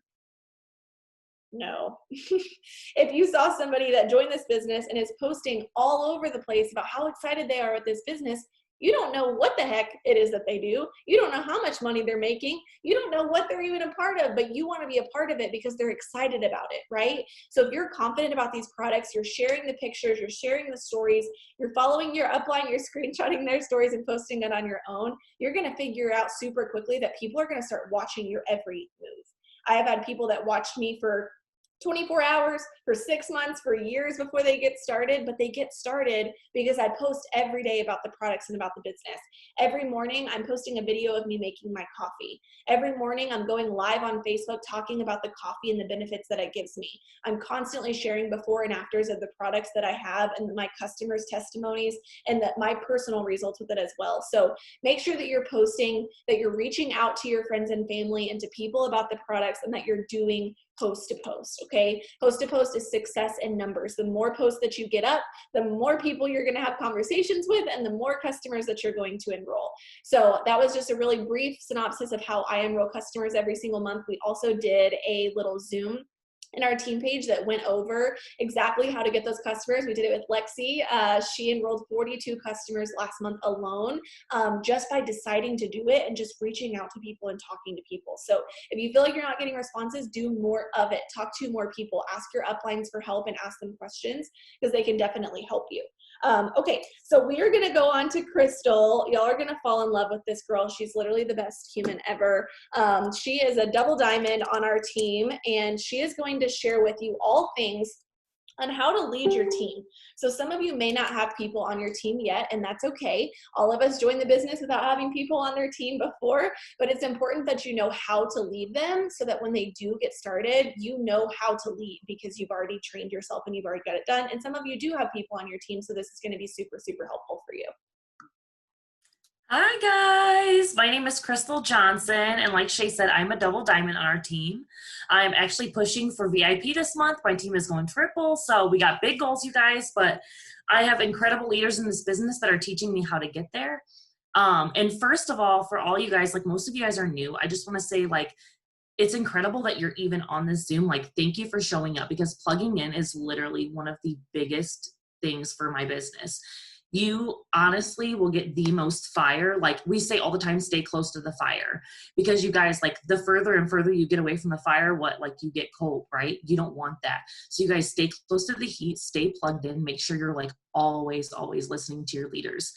No. If you saw somebody that joined this business and is posting all over the place about how excited they are with this business, you don't know what the heck it is that they do. You don't know how much money they're making. You don't know what they're even a part of, but you want to be a part of it because they're excited about it, right? So if you're confident about these products, you're sharing the pictures, you're sharing the stories, you're following your upline, you're screenshotting their stories and posting it on your own, you're going to figure out super quickly that people are going to start watching your every move. I have had people that watched me for 24 hours, for 6 months, for years before they get started, but they get started because I post every day about the products and about the business. Every morning, I'm posting a video of me making my coffee. Every morning, I'm going live on Facebook talking about the coffee and the benefits that it gives me. I'm constantly sharing before and afters of the products that I have and my customers' testimonies and my personal results with it as well. So make sure that you're posting, that you're reaching out to your friends and family and to people about the products, and that you're doing post to post, okay? Post to post is success in numbers. The more posts that you get up, the more people you're gonna have conversations with, and the more customers that you're going to enroll. So that was just a really brief synopsis of how I enroll customers every single month. We also did a little Zoom in our team page that went over exactly how to get those customers. We did it with Lexi. She enrolled 42 customers last month alone, just by deciding to do it and just reaching out to people and talking to people. So if you feel like you're not getting responses, do more of it. Talk to more people. Ask your uplines for help and ask them questions, because they can definitely help you. Okay, so we are gonna go on to Crystal. Y'all are gonna fall in love with this girl. She's literally the best human ever. She is a double diamond on our team, and she is going to share with you all things on how to lead your team. So some of you may not have people on your team yet, and that's okay. All of us joined the business without having people on their team before, but it's important that you know how to lead them so that when they do get started, you know how to lead because you've already trained yourself and you've already got it done. And some of you do have people on your team, so this is going to be super, super helpful for you. Hi guys, my name is Crystal Johnson, and like Shay said, I'm a double diamond on our team. I'm actually pushing for VIP this month. My team is going triple, so we got big goals, you guys, but I have incredible leaders in this business that are teaching me how to get there. And first of all, for all you guys, like most of you guys are new, I just want to say like, it's incredible that you're even on this Zoom. Like, thank you for showing up, because plugging in is literally one of the biggest things for my business. You honestly will get the most fire. Like we say all the time, stay close to the fire, because you guys, like the further and further you get away from the fire, like you get cold, right? You don't want that. So you guys stay close to the heat, stay plugged in, make sure you're like always listening to your leaders.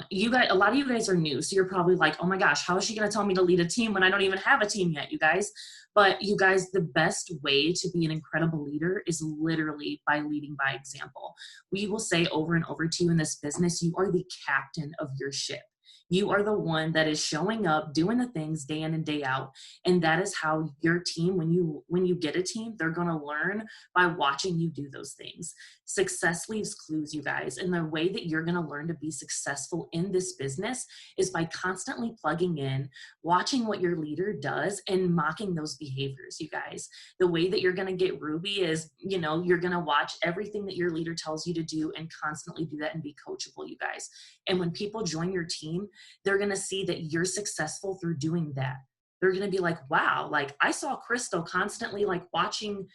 You guys, a lot of you guys are new, so you're probably like, oh my gosh, how is she going to tell me to lead a team when I don't even have a team yet, you guys? But you guys, the best way to be an incredible leader is literally by leading by example. We will say over and over to you in this business, you are the captain of your ship. You are the one that is showing up, doing the things day in and day out. And that is how your team, when you get a team, they're going to learn by watching you do those things. Success leaves clues, you guys. And the way that you're going to learn to be successful in this business is by constantly plugging in, watching what your leader does, and mocking those behaviors, you guys. The way that you're going to get Ruby is, you're going to watch everything that your leader tells you to do and constantly do that and be coachable, you guys. And when people join your team, they're going to see that you're successful through doing that. They're going to be like, wow, like I saw Crystal constantly like watching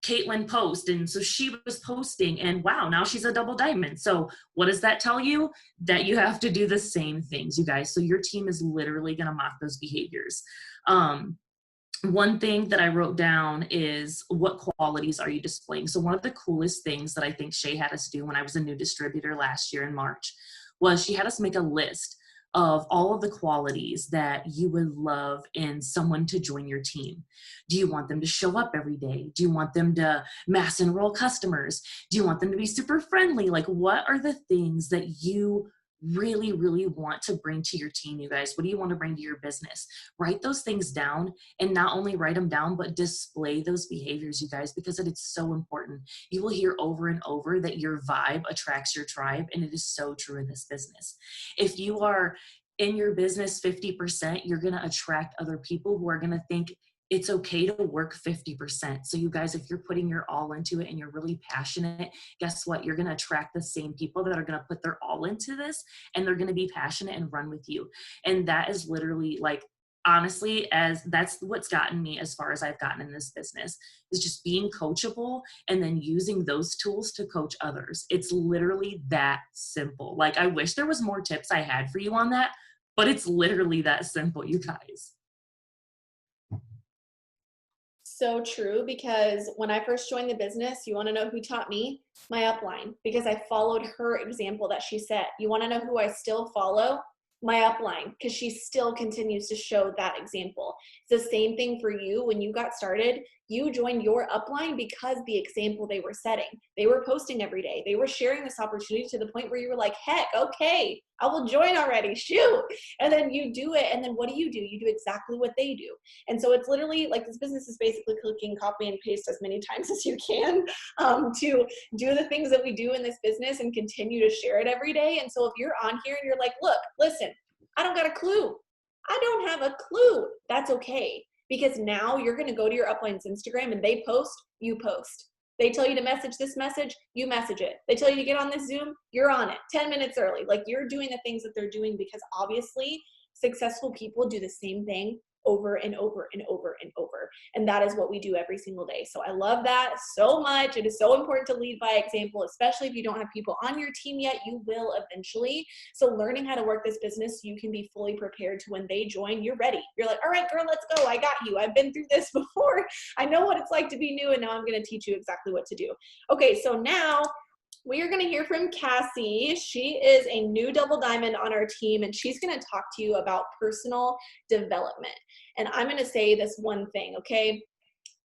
Caitlin post. And so she was posting, and wow, now she's a double diamond. So what does that tell you? That you have to do the same things, you guys. So your team is literally going to mock those behaviors. One thing that I wrote down is, what qualities are you displaying? So one of the coolest things that I think Shay had us do when I was a new distributor last year in March was she had us make a list of all of the qualities that you would love in someone to join your team. Do you want them to show up every day? Do you want them to mass enroll customers? Do you want them to be super friendly? Like, what are the things that you really want to bring to your team, you guys? What do you want to bring to your business? Write those things down, and not only write them down, but display those behaviors, you guys, because it's so important. You will hear over and over that your vibe attracts your tribe, and it is so true in this business. If you are in your business 50%, you're going to attract other people who are going to think it's okay to work 50%. So you guys, if you're putting your all into it and you're really passionate, guess what? You're going to attract the same people that are going to put their all into this, and they're going to be passionate and run with you. And that is literally, like, honestly, that's what's gotten me as far as I've gotten in this business, is just being coachable and then using those tools to coach others. It's literally that simple. Like, I wish there was more tips I had for you on that, but it's literally that simple, you guys. So true, because when I first joined the business, you want to know who taught me? My upline, because I followed her example that she set. You want to know who I still follow? My upline, because she still continues to show that example. It's the same thing for you. When you got started, you joined your upline because the example they were setting. They were posting every day. They were sharing this opportunity to the point where you were like, heck, okay, I will join already, shoot. And then you do it, and then what do? You do exactly what they do. And so it's literally like, this business is basically clicking copy and paste as many times as you can to do the things that we do in this business and continue to share it every day. And so if you're on here and you're like, look, listen, I don't got a clue. I don't have a clue. That's okay. Because now you're going to go to your upline's Instagram and they post, you post. They tell you to message this message, you message it. They tell you to get on this Zoom, you're on it 10 minutes early. Like, you're doing the things that they're doing, because obviously successful people do the same thing over and over and over and over. And that is what we do every single day. So I love that so much. It is so important to lead by example, especially if you don't have people on your team yet. You will eventually. So learning how to work this business, you can be fully prepared to when they join, you're ready. You're like, all right, girl, let's go. I got you. I've been through this before. I know what it's like to be new, and now I'm going to teach you exactly what to do. Okay, so now we are going to hear from Cassie. She is a new double diamond on our team, and she's going to talk to you about personal development. And I'm going to say this one thing, okay?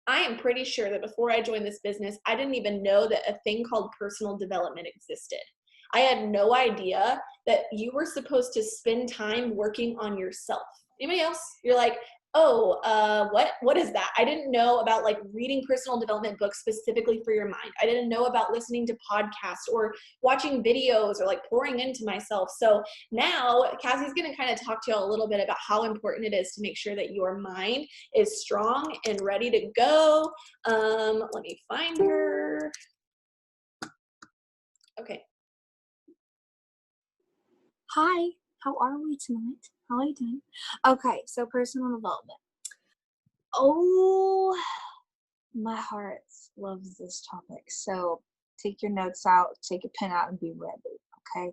I am pretty sure that before I joined this business, I didn't even know that a thing called personal development existed. I had no idea that you were supposed to spend time working on yourself. Anybody else? You're like, oh, what is that? I didn't know about like reading personal development books specifically for your mind. I didn't know about listening to podcasts or watching videos or like pouring into myself. So now Cassie's going to kind of talk to you a little bit about how important it is to make sure that your mind is strong and ready to go. Let me find her. Okay. Hi, How are we tonight? How are you doing? Okay, so personal development. Oh, my heart loves this topic. So take your notes out, take a pen out, and be ready. Okay.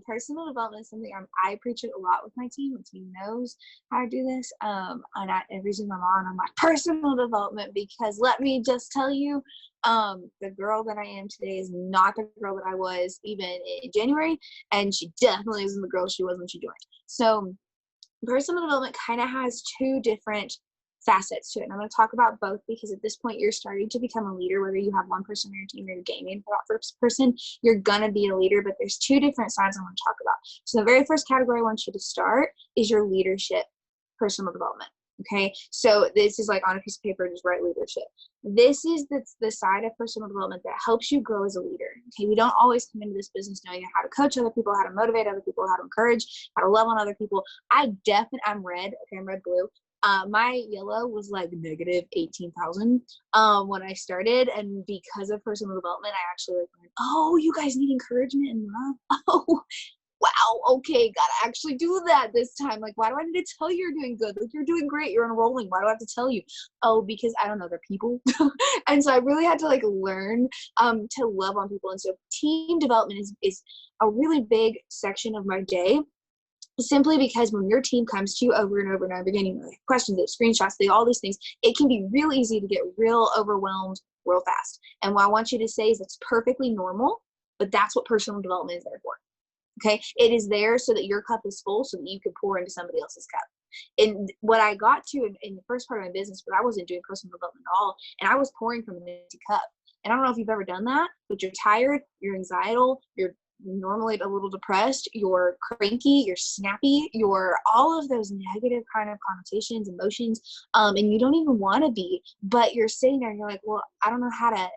Personal development is something I preach it a lot with my team. My team knows how to do this. And every single I'm on, I'm like, personal development, because let me just tell you, the girl that I am today is not the girl that I was even in January, and she definitely isn't the girl she was when she joined. So personal development kind of has two different facets to it. And I'm going to talk about both because at this point you're starting to become a leader, whether you have one person on your team or you're gaming for that first person, you're going to be a leader, but there's two different sides I want to talk about. So the very first category I want you to start is your leadership personal development. Okay, so this is like on a piece of paper, just write leadership. This is the side of personal development that helps you grow as a leader. Okay, we don't always come into this business knowing how to coach other people, how to motivate other people, how to encourage, how to love on other people. I'm red. Okay, I'm red blue. My yellow was like negative 18,000 when I started, and because of personal development, I actually like learned, oh, you guys need encouragement and love. Oh, wow, okay, gotta actually do that this time. Like, why do I need to tell you you're doing good? Like, you're doing great, you're enrolling. Why do I have to tell you? Oh, because I don't know, they're people. And so I really had to like learn to love on people. And so team development is a really big section of my day. Simply because when your team comes to you over and over and over again, you know, questions, screenshots, all these things, it can be real easy to get real overwhelmed real fast. And what I want you to say is it's perfectly normal, but that's what personal development is there for. Okay, it is there so that your cup is full so that you can pour into somebody else's cup. And what I got to in the first part of my business, but I wasn't doing personal development at all, and I was pouring from an empty cup. And I don't know if you've ever done that, but you're tired, you're anxiety, you're normally a little depressed, you're cranky, you're snappy, you're all of those negative kind of connotations, emotions, and you don't even want to be, but you're sitting there and you're like, well, I don't know how to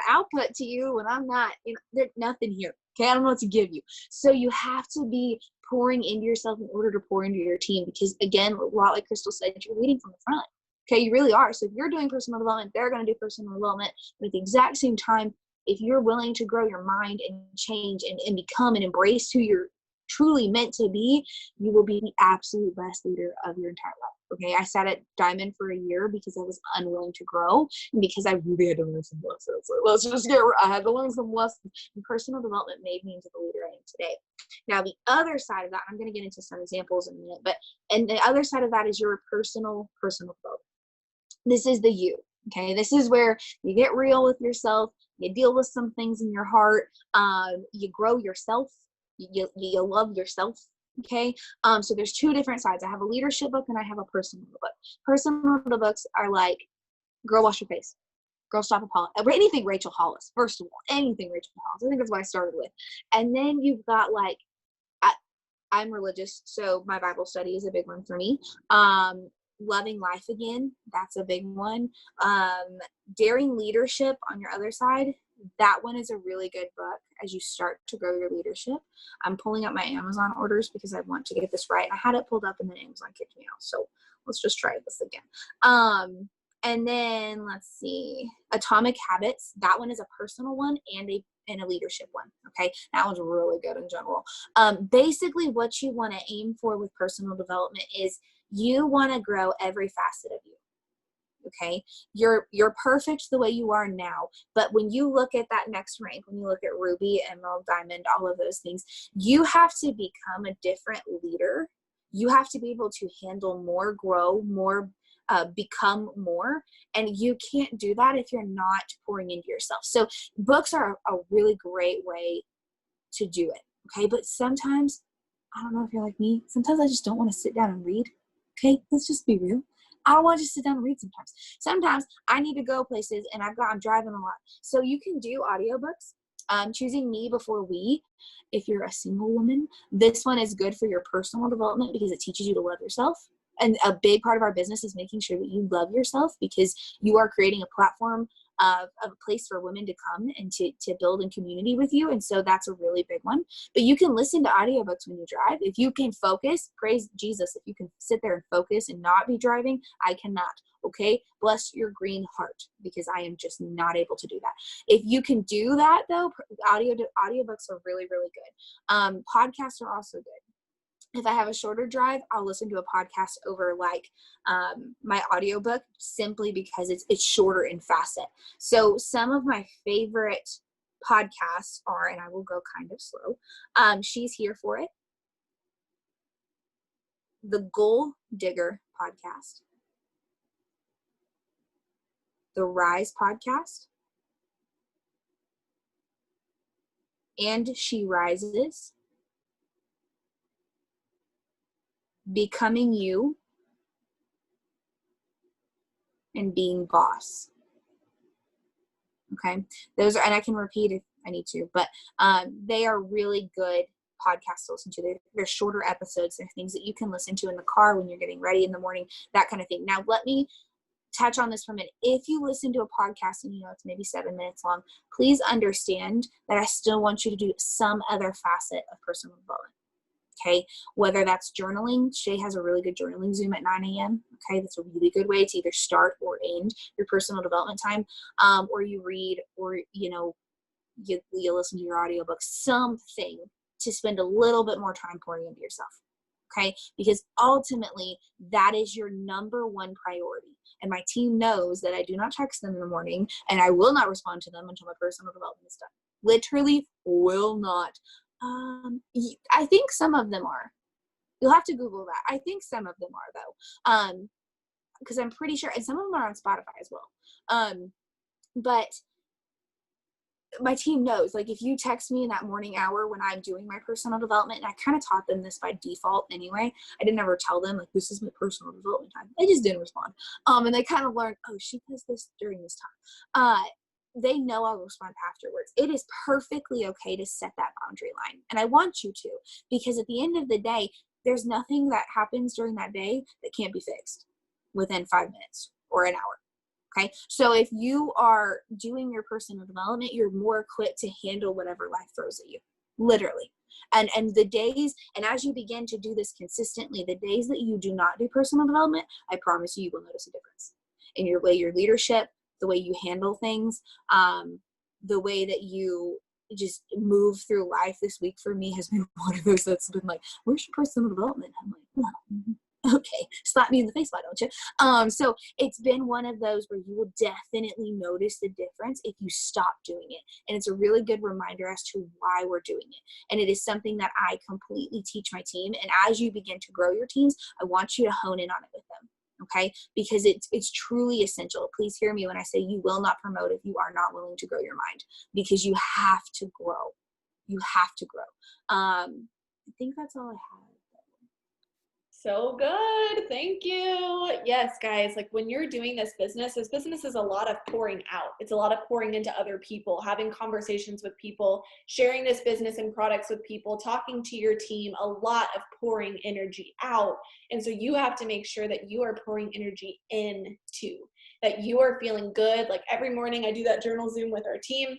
output to you when I'm not, you know, there's nothing here. Okay, I don't know what to give you. So you have to be pouring into yourself in order to pour into your team, because again, a lot like Crystal said, you're leading from the front. Okay, you really are. So if you're doing personal development, they're going to do personal development. But at the exact same time, if you're willing to grow your mind and change and become and embrace who you're truly meant to be, you will be the absolute best leader of your entire life. Okay, I sat at Diamond for a year because I was unwilling to grow and because I really had to learn some lessons. So I had to learn some lessons. And personal development made me into the leader I am today. Now, the other side of that, I'm going to get into some examples in a minute, and the other side of that is your personal development. This is the you. Okay, this is where you get real with yourself. You deal with some things in your heart. You grow yourself. You love yourself. Okay, so there's two different sides. I have a leadership book and I have a personal book. Personal books are like, girl, wash your face. Girl, stop apologizing. Anything Rachel Hollis, first of all. Anything Rachel Hollis. I think that's what I started with. And then you've got like, I'm religious, so my Bible study is a big one for me. Loving Life Again, that's a big one. Daring Leadership on your other side, that one is a really good book as you start to grow your leadership. I'm pulling up my Amazon orders because I want to get this right. I had it pulled up and then Amazon kicked me out, so let's just try this again. And then let's see, Atomic Habits, that one is a personal one and a leadership one. Okay, that one's really good in general. Basically what you want to aim for with personal development is you want to grow every facet of you. Okay, you're perfect the way you are now, but when you look at that next rank, when you look at Ruby, Emerald, Diamond, all of those things, you have to become a different leader. You have to be able to handle more, grow more, become more, and you can't do that if you're not pouring into yourself. So books are a really great way to do it. Okay, but sometimes, I don't know if you're like me, sometimes I just don't want to sit down and read. Okay, let's just be real. I don't want to just sit down and read sometimes. Sometimes I need to go places and I'm driving a lot. So you can do audiobooks. Choosing Me Before We, if you're a single woman, this one is good for your personal development because it teaches you to love yourself. And a big part of our business is making sure that you love yourself, because you are creating a platform of a place for women to come and to build in community with you. And so that's a really big one. But you can listen to audiobooks when you drive. If you can focus, praise Jesus. If you can sit there and focus and not be driving, I cannot. Okay, bless your green heart, because I am just not able to do that. If you can do that though, audiobooks are really, really good. Podcasts are also good. If I have a shorter drive, I'll listen to a podcast over like my audiobook, simply because it's shorter in facet. So some of my favorite podcasts are, and I will go kind of slow, She's Here for It, the Goal Digger podcast, the Rise podcast, And She Rises, Becoming You, and Being Boss. Okay, those are, and I can repeat if I need to, but they are really good podcasts to listen to. They're shorter episodes. They're things that you can listen to in the car when you're getting ready in the morning, that kind of thing. Now, let me touch on this for a minute. If you listen to a podcast and it's maybe 7 minutes long, please understand that I still want you to do some other facet of personal development. Okay, whether that's journaling. Shay has a really good journaling Zoom at 9 a.m. Okay, that's a really good way to either start or end your personal development time, or you read, or you listen to your audiobook, something to spend a little bit more time pouring into yourself. Okay, because ultimately that is your number one priority. And my team knows that I do not text them in the morning, and I will not respond to them until my personal development is done. Literally will not. I think some of them are. You'll have to Google that. I think some of them are, though, because I'm pretty sure, and some of them are on Spotify as well. But my team knows, like, if you text me in that morning hour when I'm doing my personal development, and I kind of taught them this by default anyway. I didn't ever tell them, like, this is my personal development time. They just didn't respond. And they kind of learned, oh, she does this during this time. They know I'll respond afterwards. It is perfectly okay to set that boundary line. And I want you to, because at the end of the day, there's nothing that happens during that day that can't be fixed within 5 minutes or an hour. Okay. So if you are doing your personal development, you're more equipped to handle whatever life throws at you, literally. And the days, and as you begin to do this consistently, the days that you do not do personal development, I promise you will notice a difference in your leadership, the way you handle things, the way that you just move through life. This week for me has been one of those that's been like, where's your personal development? I'm like, well, okay, slap me in the face, why don't you? So it's been one of those where you will definitely notice the difference if you stop doing it. And it's a really good reminder as to why we're doing it. And it is something that I completely teach my team. And as you begin to grow your teams, I want you to hone in on it with them. Okay, because it's truly essential. Please hear me when I say you will not promote if you are not willing to grow your mind, because you have to grow. You have to grow. I think that's all I have. So good. Thank you. Yes, guys, like when you're doing this business is a lot of pouring out. It's a lot of pouring into other people, having conversations with people, sharing this business and products with people, talking to your team, a lot of pouring energy out. And so you have to make sure that you are pouring energy in too, that you are feeling good. Like every morning I do that journal Zoom with our team.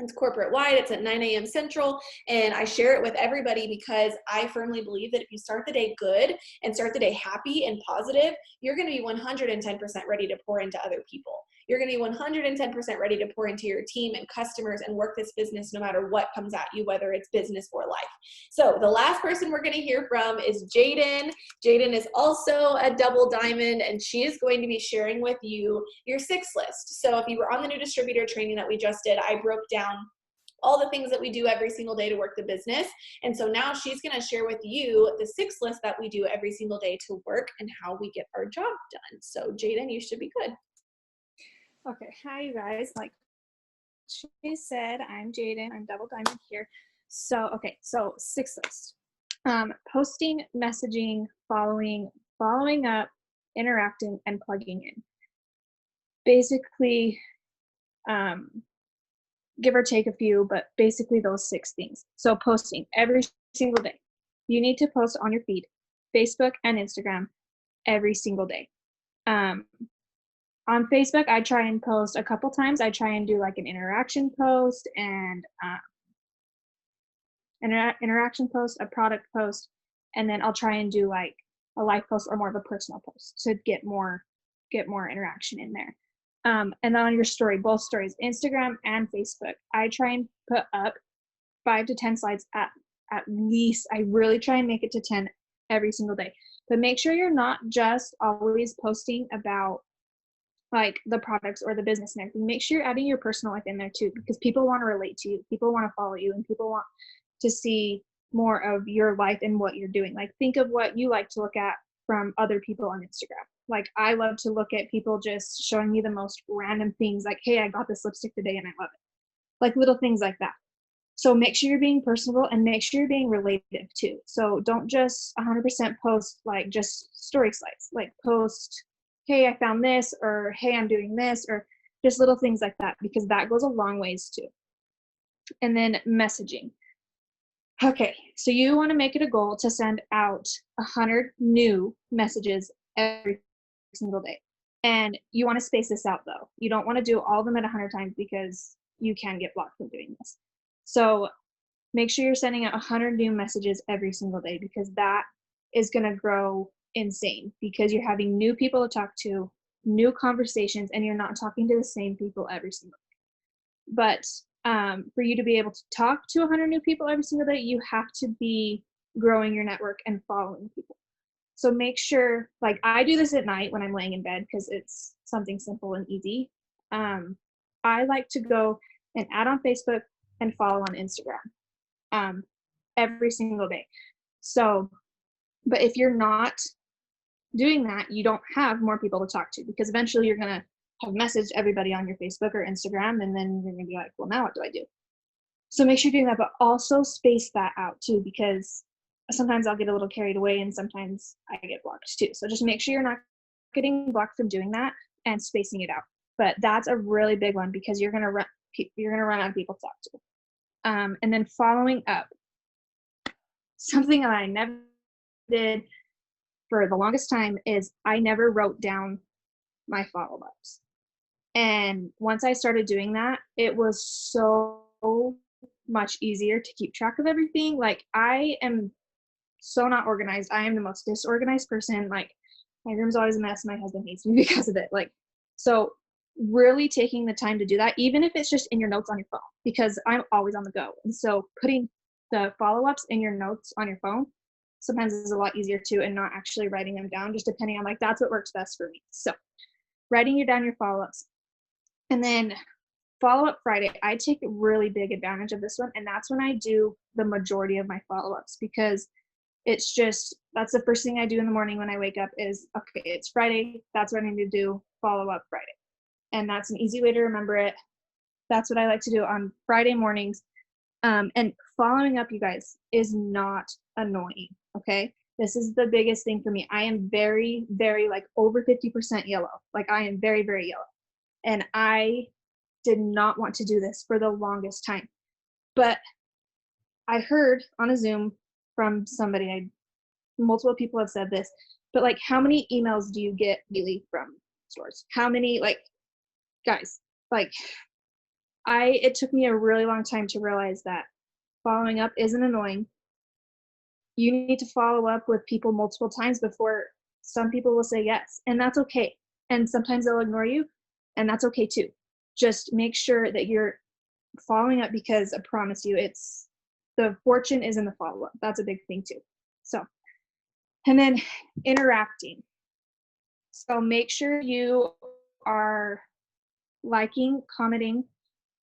It's corporate wide. It's at 9 a.m. Central. And I share it with everybody because I firmly believe that if you start the day good and start the day happy and positive, you're going to be 110% ready to pour into other people. You're going to be 110% ready to pour into your team and customers and work this business no matter what comes at you, whether it's business or life. So the last person we're going to hear from is Jaden. Jaden is also a double diamond, and she is going to be sharing with you your 6 list. So if you were on the new distributor training that we just did, I broke down all the things that we do every single day to work the business. And so now she's going to share with you the 6 list that we do every single day to work and how we get our job done. So Jaden, you should be good. Okay, hi you guys. Like she said, I'm Jaden. I'm double diamond here. So 6 list. Posting, messaging, following up, interacting, and plugging in. Basically, give or take a few, but basically those 6 things. So posting every single day. You need to post on your feed, Facebook and Instagram, every single day. On Facebook, I try and post a couple times. I try and do like an interaction post and interaction post, a product post, and then I'll try and do like a live post or more of a personal post to get more interaction in there. And then on your story, both stories, Instagram and Facebook, I try and put up 5 to 10 slides at least. I really try and make it to 10 every single day. But make sure you're not just always posting about like the products or the business and everything. Make sure you're adding your personal life in there too, because people want to relate to you. People want to follow you, and people want to see more of your life and what you're doing. Like, think of what you like to look at from other people on Instagram. Like, I love to look at people just showing me the most random things, like, hey, I got this lipstick today and I love it. Like, little things like that. So make sure you're being personable, and make sure you're being relative too. So don't just 100% post like just story slides. Like, post, hey, I found this, or hey, I'm doing this, or just little things like that, because that goes a long ways too. And then messaging. Okay, so you want to make it a goal to send out 100 new messages every single day. And you want to space this out though. You don't want to do all of them at 100 times, because you can get blocked from doing this. So make sure you're sending out 100 new messages every single day, because that is going to grow insane, because you're having new people to talk to, new conversations, and you're not talking to the same people every single day. But for you to be able to talk to 100 new people every single day, you have to be growing your network and following people. So make sure, like, I do this at night when I'm laying in bed, because it's something simple and easy. I like to go and add on Facebook and follow on Instagram every single day. So, but if you're not doing that, you don't have more people to talk to, because eventually you're going to have messaged everybody on your Facebook or Instagram, and then you're going to be like, well, now what do I do? So make sure you're doing that, but also space that out too, because sometimes I'll get a little carried away and sometimes I get blocked too. So just make sure you're not getting blocked from doing that and spacing it out. But that's a really big one, because you're going to run out of people to talk to. And then following up. Something that I never did for the longest time is I never wrote down my follow-ups. And once I started doing that, it was so much easier to keep track of everything. Like, I am so not organized. I am the most disorganized person. Like, my room's always a mess. My husband hates me because of it. Like, so really taking the time to do that, even if it's just in your notes on your phone, because I'm always on the go. And so putting the follow-ups in your notes on your phone sometimes is a lot easier too, and not actually writing them down, just depending on, like, that's what works best for me. So writing down your follow-ups. And then follow-up Friday, I take really big advantage of this one, and that's when I do the majority of my follow-ups, because it's just, that's the first thing I do in the morning when I wake up is, okay, it's Friday, that's what I need to do, follow-up Friday. And that's an easy way to remember it. That's what I like to do on Friday mornings. And following up, you guys, is not annoying, okay? This is the biggest thing for me. I am very, very, like, over 50% yellow. Like, I am very, very yellow. And I did not want to do this for the longest time. But I heard on a Zoom from somebody, multiple people have said this, but, like, how many emails do you get daily from stores? How many, like, guys, like, it took me a really long time to realize that following up isn't annoying. You need to follow up with people multiple times before some people will say yes, and that's okay. And sometimes they'll ignore you, and that's okay too. Just make sure that you're following up, because I promise you, it's the fortune is in the follow-up. That's a big thing too. So, and then interacting. So make sure you are liking, commenting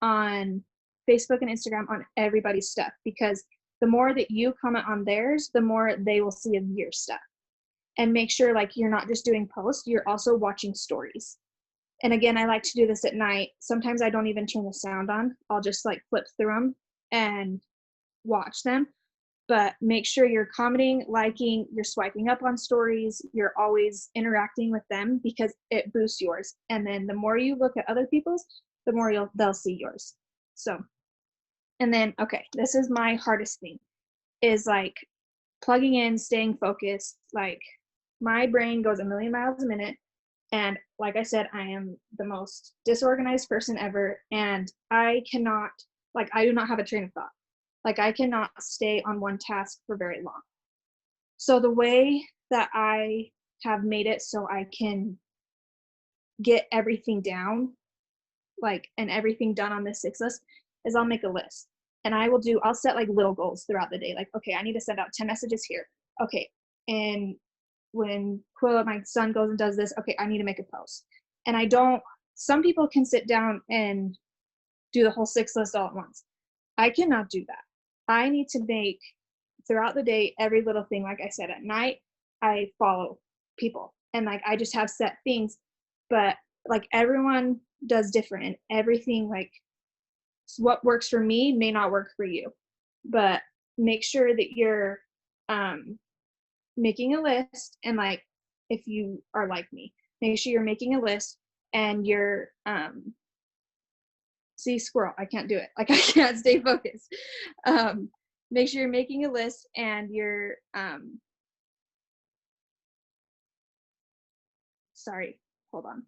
on Facebook and Instagram on everybody's stuff, because the more that you comment on theirs, the more they will see of your stuff. And make sure, like, you're not just doing posts, you're also watching stories. And again, I like to do this at night. Sometimes I don't even turn the sound on. I'll just, like, flip through them and watch them. But make sure you're commenting, liking, you're swiping up on stories, you're always interacting with them, because it boosts yours. And then the more you look at other people's, the more they'll see yours. So, and then, okay, this is my hardest thing, is, like, plugging in, staying focused. Like, my brain goes a million miles a minute. And like I said, I am the most disorganized person ever. And I cannot, like, I do not have a train of thought. Like, I cannot stay on one task for very long. So the way that I have made it so I can get everything down, like, and everything done on this 6 list, is I'll make a list. And I'll set, like, little goals throughout the day. Like, okay, I need to send out 10 messages here. Okay, and when Quilla, my son, goes and does this, okay, I need to make a post. And some people can sit down and do the whole 6 list all at once. I cannot do that. I need to make throughout the day every little thing. Like I said, at night I follow people and like I just have set things, but like everyone does different, and everything, like what works for me may not work for you. But make sure that you're making a list, and like if you are like me, make sure you're making a list and you're see, squirrel, I can't do it. Like I can't stay focused. Make sure you're making a list and you're sorry, hold on.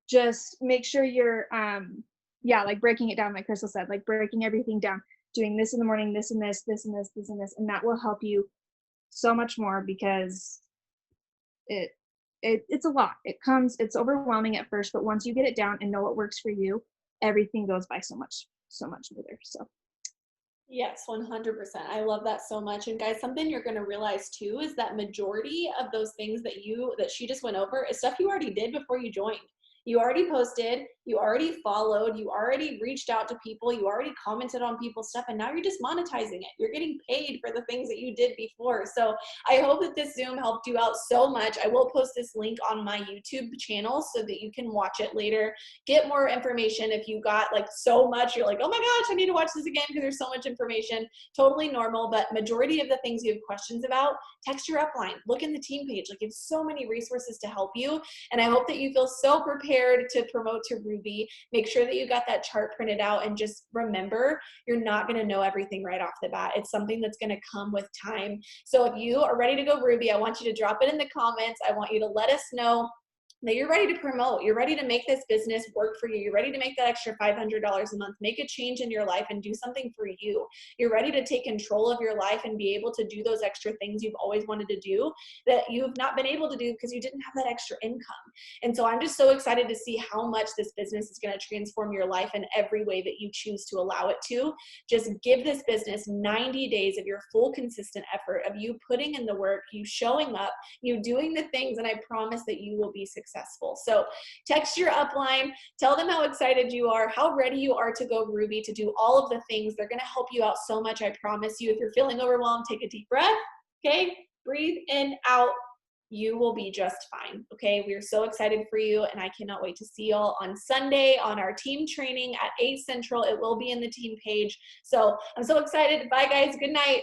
Just make sure you're yeah, like breaking it down, like Crystal said, like breaking everything down, doing this in the morning, this and this, this and this, this and this, and that will help you so much more, because it's a lot. It's overwhelming at first, but once you get it down and know what works for you, everything goes by so much smoother. So yes, 100%. I love that so much. And guys, something you're going to realize too is that majority of those things that she just went over is stuff you already did before you joined. You already posted, you already followed, you already reached out to people, you already commented on people's stuff, and now you're just monetizing it. You're getting paid for the things that you did before. So I hope that this Zoom helped you out so much. I will post this link on my YouTube channel so that you can watch it later. Get more information if you got like so much, you're like, oh my gosh, I need to watch this again because there's so much information. Totally normal, but majority of the things you have questions about, text your upline, look in the team page. Like, it's so many resources to help you. And I hope that you feel so prepared to promote to Ruby. Make sure that you got that chart printed out, and just remember, you're not going to know everything right off the bat. It's something that's going to come with time. So if you are ready to go Ruby, I want you to drop it in the comments. I want you to let us know that you're ready to promote. You're ready to make this business work for you. You're ready to make that extra $500 a month, make a change in your life and do something for you. You're ready to take control of your life and be able to do those extra things you've always wanted to do that you've not been able to do because you didn't have that extra income. And so I'm just so excited to see how much this business is going to transform your life in every way that you choose to allow it to. Just give this business 90 days of your full consistent effort, of you putting in the work, you showing up, you doing the things, and I promise that you will be successful. So text your upline, tell them how excited you are, how ready you are to go Ruby, to do all of the things. They're going to help you out so much. I promise you. If you're feeling overwhelmed, take a deep breath. Okay. Breathe in, out. You will be just fine. Okay. We are so excited for you, and I cannot wait to see y'all on Sunday on our team training at 8 Central. It will be in the team page. So I'm so excited. Bye guys. Good night.